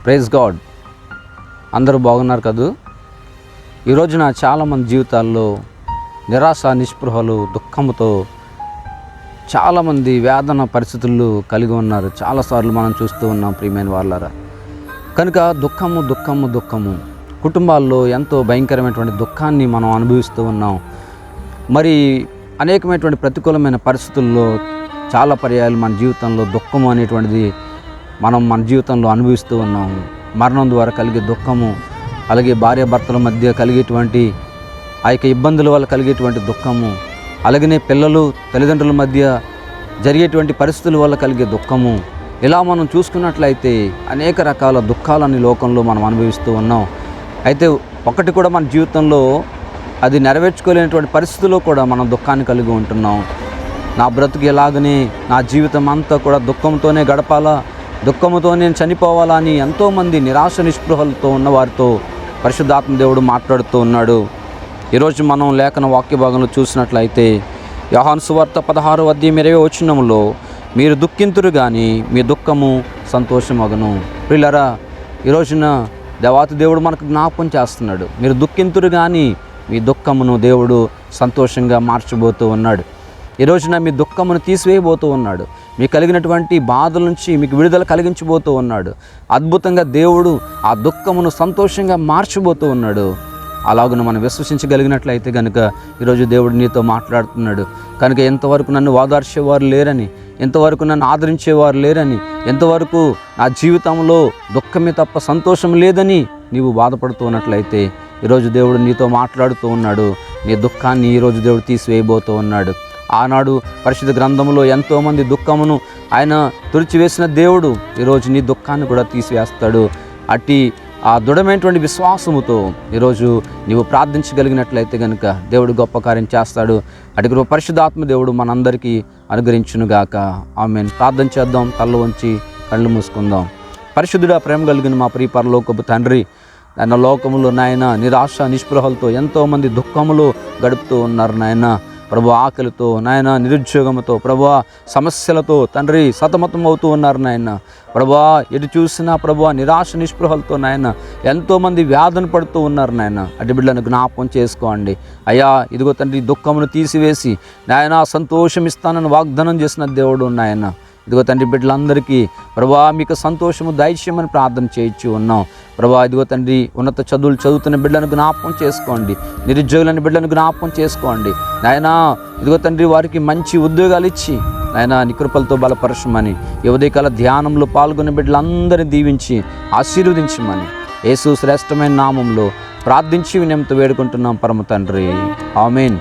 Praise God. అందరూ బాగున్నారు కదూ. ఈ రోజున చాలామంది జీవితాల్లో నిరాశ, నిస్పృహలు, దుఃఖంతో చాలామంది వేదన పరిస్థితులు కలిగి ఉన్నారు. చాలాసార్లు మనం చూస్తూ ఉన్నాం ప్రియమైన వాళ్ళారా. కనుక దుఃఖము కుటుంబాల్లో ఎంతో భయంకరమైనటువంటి దుఃఖాన్ని మనం అనుభవిస్తూ ఉన్నాం. మరి అనేకమైనటువంటి ప్రతికూలమైన పరిస్థితుల్లో చాలా పర్యాయాలు మన జీవితంలో దుఃఖము అనేటువంటిది మన జీవితంలో అనుభవిస్తూ ఉన్నాము. మరణం ద్వారా కలిగే దుఃఖము, అలాగే భార్యాభర్తల మధ్య కలిగేటువంటి ఆ యొక్క ఇబ్బందుల వల్ల కలిగేటువంటి దుఃఖము, అలాగనే పిల్లలు తల్లిదండ్రుల మధ్య జరిగేటువంటి పరిస్థితుల వల్ల కలిగే దుఃఖము, ఇలా మనం చూసుకున్నట్లయితే అనేక రకాల దుఃఖాలని లోకంలో మనం అనుభవిస్తూ ఉన్నాం. అయితే ఒకటి కూడా మన జీవితంలో అది నెరవేర్చుకోలేనటువంటి పరిస్థితుల్లో కూడా మనం దుఃఖాన్ని కలిగి ఉంటున్నాం. నా బ్రతుకు ఎలాగనే, నా జీవితం అంతా కూడా దుఃఖంతోనే గడపాలా, దుఃఖంతో నేను చనిపోవాలా అని ఎంతోమంది నిరాశ నిస్పృహలతో ఉన్న వారితో పరిశుద్ధాత్మ దేవుడు మాట్లాడుతూ ఉన్నాడు. ఈరోజు మనం లేఖన వాక్య భాగంలో చూసినట్లయితే యోహాను సువార్త 16:20 మీరు దుఃఖింతురు కానీ మీ దుఃఖము సంతోషమగును. ప్రియులారా, ఈరోజున దేవాతి దేవుడు మనకు జ్ఞాపకం చేస్తున్నాడు. మీరు దుఃఖింతురు కానీ మీ దుఃఖమును దేవుడు సంతోషంగా మార్చబోతూ ఉన్నాడు. ఈ రోజున మీ దుఃఖమును తీసివేయబోతూ ఉన్నాడు. మీకు కలిగినటువంటి బాధల నుంచి మీకు విడుదల కలిగించబోతూ ఉన్నాడు. అద్భుతంగా దేవుడు ఆ దుఃఖమును సంతోషంగా మార్చబోతూ ఉన్నాడు. అలాగను మనం విశ్వసించగలిగినట్లయితే కనుక ఈరోజు దేవుడు నీతో మాట్లాడుతున్నాడు. కనుక ఎంతవరకు నన్ను ఓదార్చేవారు లేరని, ఎంతవరకు నన్ను ఆదరించేవారు లేరని, ఎంతవరకు నా జీవితంలో దుఃఖమే తప్ప సంతోషం లేదని నీవు బాధపడుతూ ఉన్నట్లయితే ఈరోజు దేవుడు నీతో మాట్లాడుతూ ఉన్నాడు. నీ దుఃఖాన్ని ఈరోజు దేవుడు తీసివేయబోతూ ఉన్నాడు. ఆనాడు పరిశుద్ధ గ్రంథంలో ఎంతోమంది దుఃఖమును ఆయన తుడిచివేసిన దేవుడు ఈరోజు నీ దుఃఖాన్ని కూడా తీసివేస్తాడు. అట్టి ఆ దృఢమైనటువంటి విశ్వాసముతో ఈరోజు నీవు ప్రార్థించగలిగినట్లయితే కనుక దేవుడు గొప్ప కార్యం చేస్తాడు. అటు పరిశుద్ధాత్మ దేవుడు మనందరికీ అనుగ్రహించునుగాక. ఆమేన్. ప్రార్థన చేద్దాం. కళ్ళు వంచి కళ్ళు మూసుకుందాం. పరిశుద్ధుడా, ప్రేమ కలిగిన మా ప్రియ పరలోకపు తండ్రి, ఆయన లోకములో నాయన నిరాశ నిస్పృహలతో ఎంతోమంది దుఃఖములు గడుపుతూ ఉన్నారు నాయన. ప్రభు ఆకలితో నాయన, నిరుద్యోగంతో ప్రభు సమస్యలతో తండ్రి సతమతం అవుతూ ఉన్నారు నాయన. ప్రభు ఎటు చూసినా ప్రభు నిరాశ నిస్పృహలతో నాయన ఎంతోమంది వ్యాధన పడుతూ ఉన్నారు నాయన. అటు బిడ్డలను జ్ఞాపకం చేసుకోండి అయ్యా. ఇదిగో తండ్రి దుఃఖమును తీసివేసి నాయన సంతోషం ఇస్తానని వాగ్దానం చేసిన దేవుడు నాయన. ఇదిగో తండ్రి బిడ్డలందరికీ ప్రభా మీకు సంతోషము దైత్యమని ప్రార్థన చేయించి ఉన్నాం ప్రభా. ఇదిగో తండ్రి ఉన్నత చదువులు చదువుతున్న బిడ్డలను జ్ఞాపకం చేసుకోండి, నిరుద్యోగులని బిడ్డలను జ్ఞాపకం చేసుకోండి నాయనా. ఇదిగో తండ్రి వారికి మంచి ఉద్యోగాలు ఇచ్చి నాయన నీ కృపలతో బలపరచమని, ఈ ఉదయకాల ధ్యానంలో పాల్గొన్న బిడ్డలందరినీ దీవించి ఆశీర్వదించమని యేసు శ్రేష్టమైన నామంలో ప్రార్థించి వినయంతో వేడుకుంటున్నాం పరమ తండ్రి. ఆమేన్.